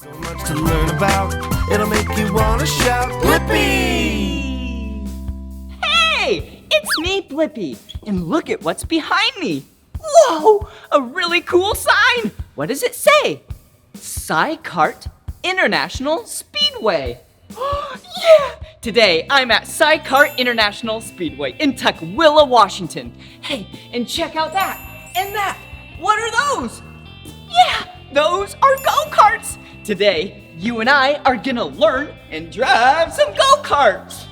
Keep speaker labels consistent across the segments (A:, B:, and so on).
A: So much to learn about, it'll make you want to shout, Blippi!
B: Hey, it's me, Blippi, and look at what's behind me. Whoa, a really cool sign. What does it say? Go-kart International Speedway. Yeah! Today, I'm at Go-kart International Speedway in Tukwila, Washington. Hey, and check out that and that. What are those? Yeah, those are go-karts. Today, you and I are gonna learn and drive some go-karts.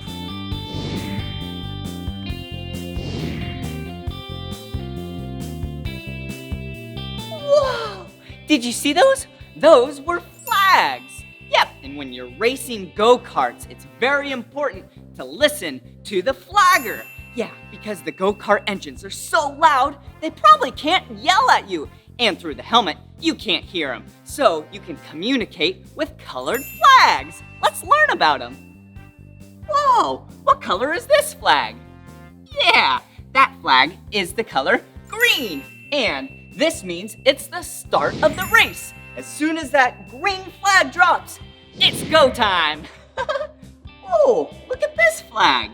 B: Whoa! Did you see those? Those were flags. Yep, and when you're racing go-karts, it's very important to listen to the flagger. Yeah, because the go-kart engines are so loud, they probably can't yell at you. And through the helmet, you can't hear them. So you can communicate with colored flags. Let's learn about them. Whoa, what color is this flag? Yeah, that flag is the color green. And this means it's the start of the race. As soon as that green flag drops, it's go time. Whoa, look at this flag.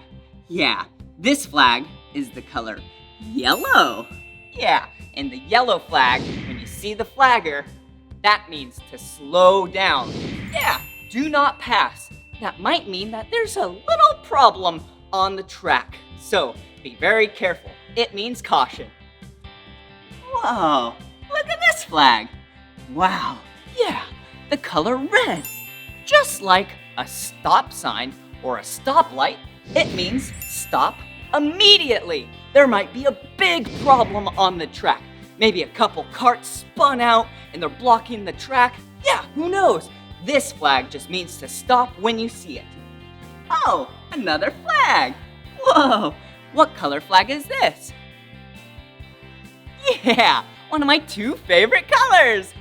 B: Yeah, this flag is the color yellow. Yeah, and the yellow flag, when you see the flagger, that means to slow down. Yeah, do not pass. That might mean that there's a little problem on the track. So be very careful. It means caution. Whoa, look at this flag. Wow, yeah, the color red. Just like a stop sign or a stoplight, it means stop immediately. There might be a big problem on the track. Maybe a couple carts spun out and they're blocking the track. Yeah, who knows? This flag just means to stop when you see it. Oh, another flag. Whoa, what color flag is this? Yeah, one of my two favorite colors.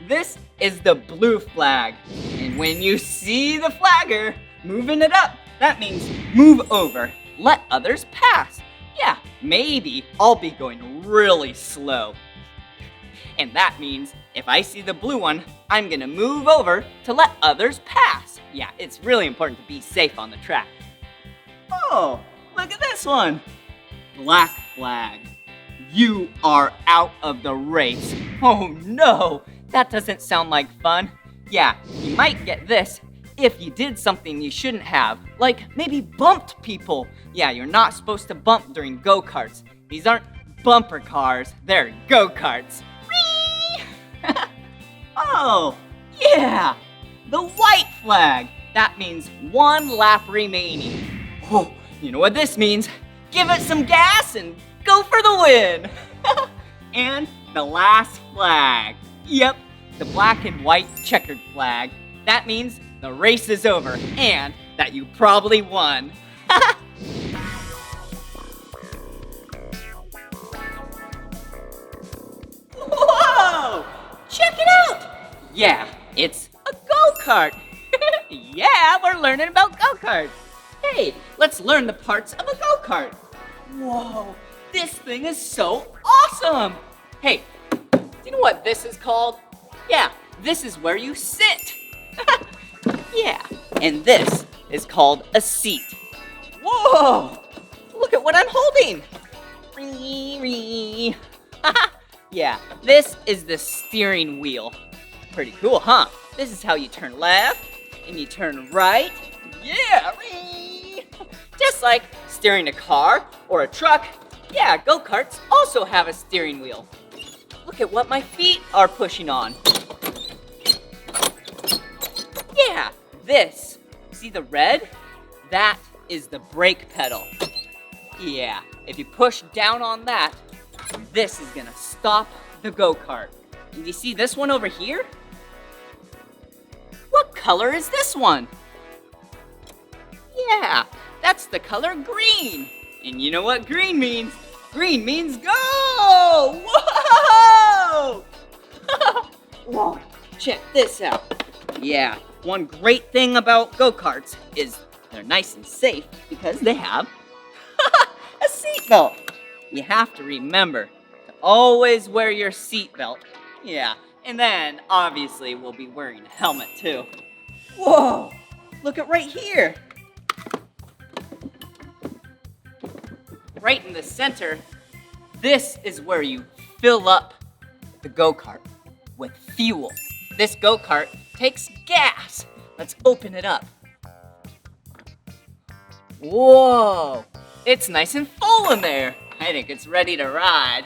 B: This is the blue flag. And when you see the flagger moving it up, that means move over, let others pass. Yeah, maybe I'll be going really slow. And that means if I see the blue one, I'm gonna move over to let others pass. Yeah, it's really important to be safe on the track. Oh, look at this one. Black flag. You are out of the race. Oh no, that doesn't sound like fun. Yeah, you might get this if you did something you shouldn't have, like maybe bumped people. Yeah, you're not supposed to bump during go-karts. These aren't bumper cars, they're go-karts. Whee! Oh, yeah, the white flag. That means one lap remaining. Oh, you know what this means? Give it some gas and go for the win. And the last flag. Yep, the black and white checkered flag. That means the race is over and that you probably won. Whoa! Check it out! Yeah, it's a go-kart. Yeah, we're learning about go-karts. Hey, let's learn the parts of a go-kart. Whoa, this thing is so awesome. Hey, do you know what this is called? Yeah, this is where you sit. Yeah, and this is called a seat. Whoa, look at what I'm holding. Yeah, this is the steering wheel. Pretty cool, huh? This is how you turn left and you turn right. Yeah, just like steering a car or a truck. Yeah, go-karts also have a steering wheel. Look at what my feet are pushing on. Yeah, this. See the red? That is the brake pedal. Yeah, if you push down on that, this is gonna stop the go-kart. And you see this one over here? What color is this one? Yeah, that's the color green. And you know what green means? Green means go! Whoa! Whoa, check this out. Yeah, one great thing about go-karts is they're nice and safe because they have a seatbelt. You have to remember to always wear your seatbelt. Yeah, And then, obviously, we'll be wearing a helmet too. Whoa! Look at right here. Right in the center, this is where you fill up the go-kart with fuel. This go-kart takes gas. Let's open it up. Whoa! It's nice and full in there. I think it's ready to ride.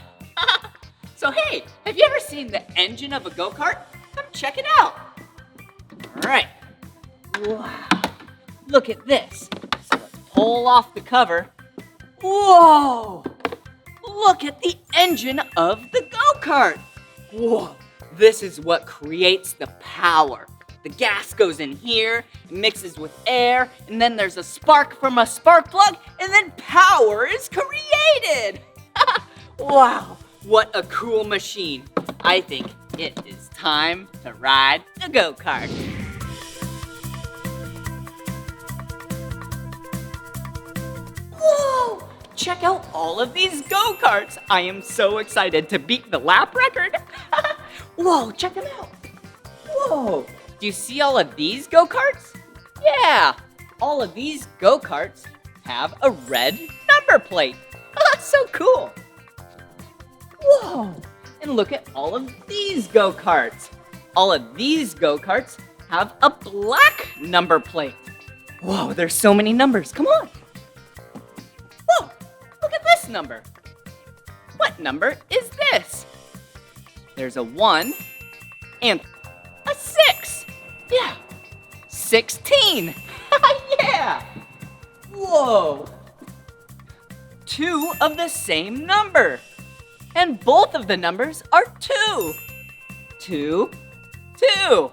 B: So hey, have you ever seen the engine of a go-kart? Come check it out. All right. Wow. Look at this. So let's pull off the cover. Whoa! Look at the engine of the go-kart. Whoa! This is what creates the power. The gas goes in here, mixes with air, and then there's a spark from a spark plug, and then power is created. Wow, what a cool machine. I think it is time to ride the go-kart. Whoa, check out all of these go-karts. I am so excited to beat the lap record. Whoa, check them out. Whoa, do you see all of these go-karts? Yeah, all of these go-karts have a red number plate. So cool. Whoa, and look at all of these go-karts. All of these go-karts have a black number plate. Whoa, there's so many numbers. Come on. Whoa, look at this number. What number is this? There's a 1 and a 6. Yeah, 16. Yeah. Whoa. 2 of the same number. And both of the numbers are 2. 2, 2.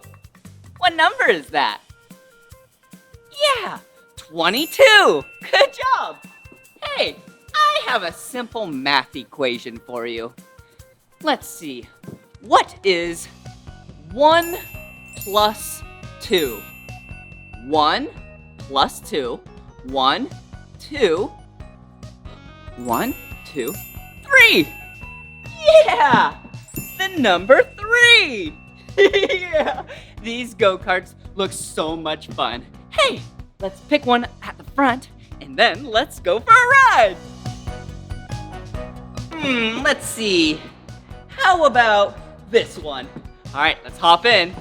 B: What number is that? Yeah, 22. Good job. Hey, I have a simple math equation for you. Let's see. What is 1 plus 2? 1 plus 2. 1, 2. 1, 2, 3. Yeah! The number 3! Yeah! These go-karts look so much fun. Hey, let's pick one at the front, and then let's go for a ride! Let's see. How about this one? All right, let's hop in.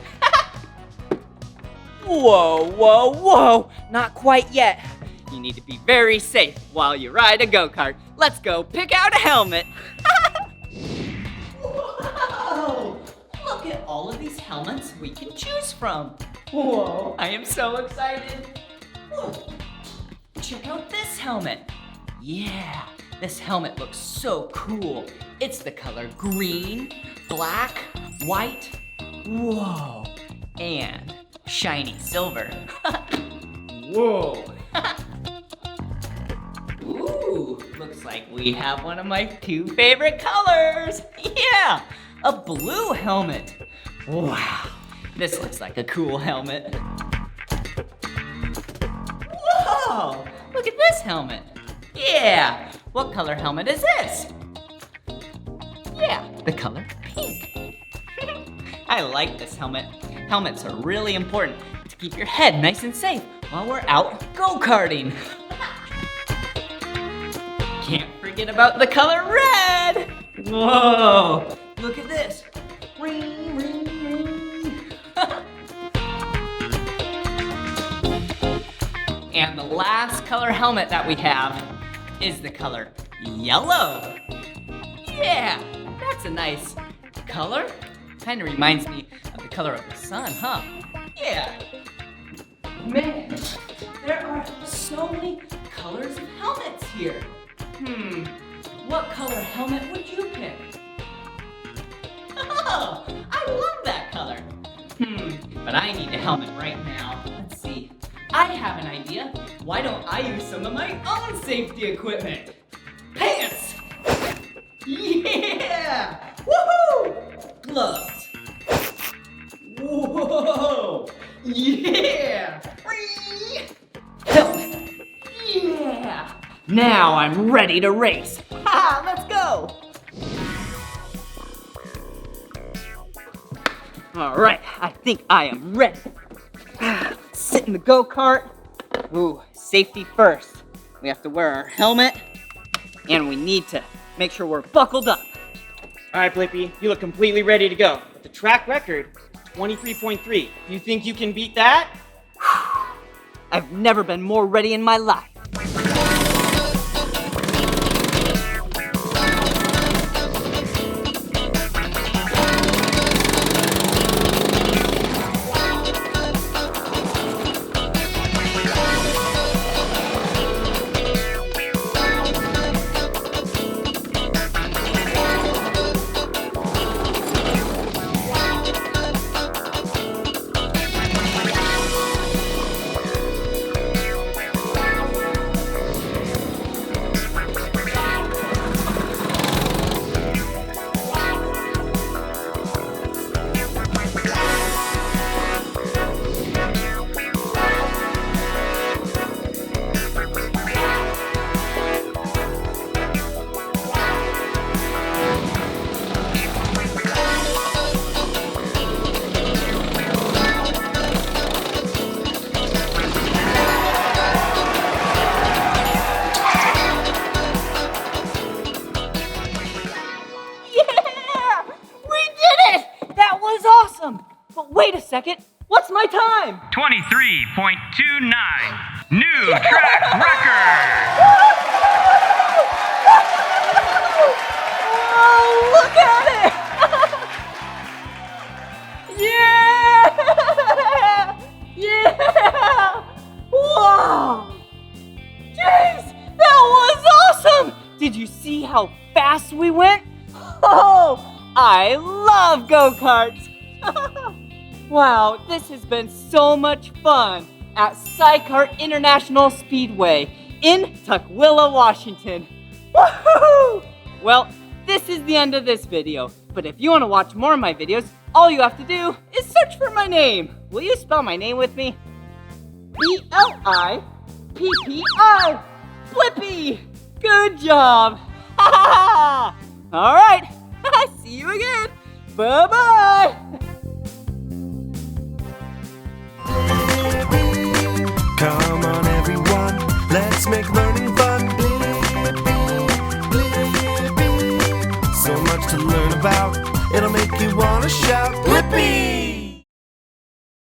B: Whoa, whoa, whoa! Not quite yet. You need to be very safe while you ride a go-kart. Let's go pick out a helmet. Whoa! Look at all of these helmets we can choose from. Whoa, I am so excited. Whoa. Check out this helmet. Yeah, this helmet looks so cool. It's the color green, black, white, whoa, and shiny silver. Whoa. Ooh, looks like we have one of my 2 favorite colors. Yeah, a blue helmet. Wow, this looks like a cool helmet. Whoa, look at this helmet. Yeah, what color helmet is this? Yeah, the color pink. I like this helmet. Helmets are really important to keep your head nice and safe while we're out go-karting. Can't forget about the color red. Whoa, look at this. Ring, ring, ring. And the last color helmet that we have is the color yellow. Yeah, that's a nice color. Kind of reminds me of the color of the sun, huh? Yeah. Man, there are so many colors of helmets here. What color helmet would you pick? Oh, I love that color. But I need a helmet right now. Let's see. I have an idea. Why don't I use some of my own safety equipment? Pants! Yeah! Woohoo! Gloves. Whoa! Yeah! Helmet. Yeah! Now I'm ready to race. Ha! Let's go! All right, I think I am ready. Sit in the go-kart. Ooh, safety first. We have to wear our helmet, and we need to make sure we're buckled up.
C: All right, Blippi, you look completely ready to go. But the track record, 23.3. You think you can beat that?
B: I've never been more ready in my life. But wait a second, what's my time?
D: 23.29. New track record!
B: Oh, look at it! Yeah! Yeah! Wow! Jeez, that was awesome! Did you see how fast we went? Oh, I love go-karts! Wow, this has been so much fun at Go-kart International Speedway in Tukwila, Washington. Woohoo! Well, this is the end of this video, but if you want to watch more of my videos, all you have to do is search for my name. Will you spell my name with me? B-L-I-P-P-I. Blippi! Good job! All right, see you again. Bye-bye!
A: Come on everyone, let's make learning fun. So much to learn about, it'll make you wanna shout.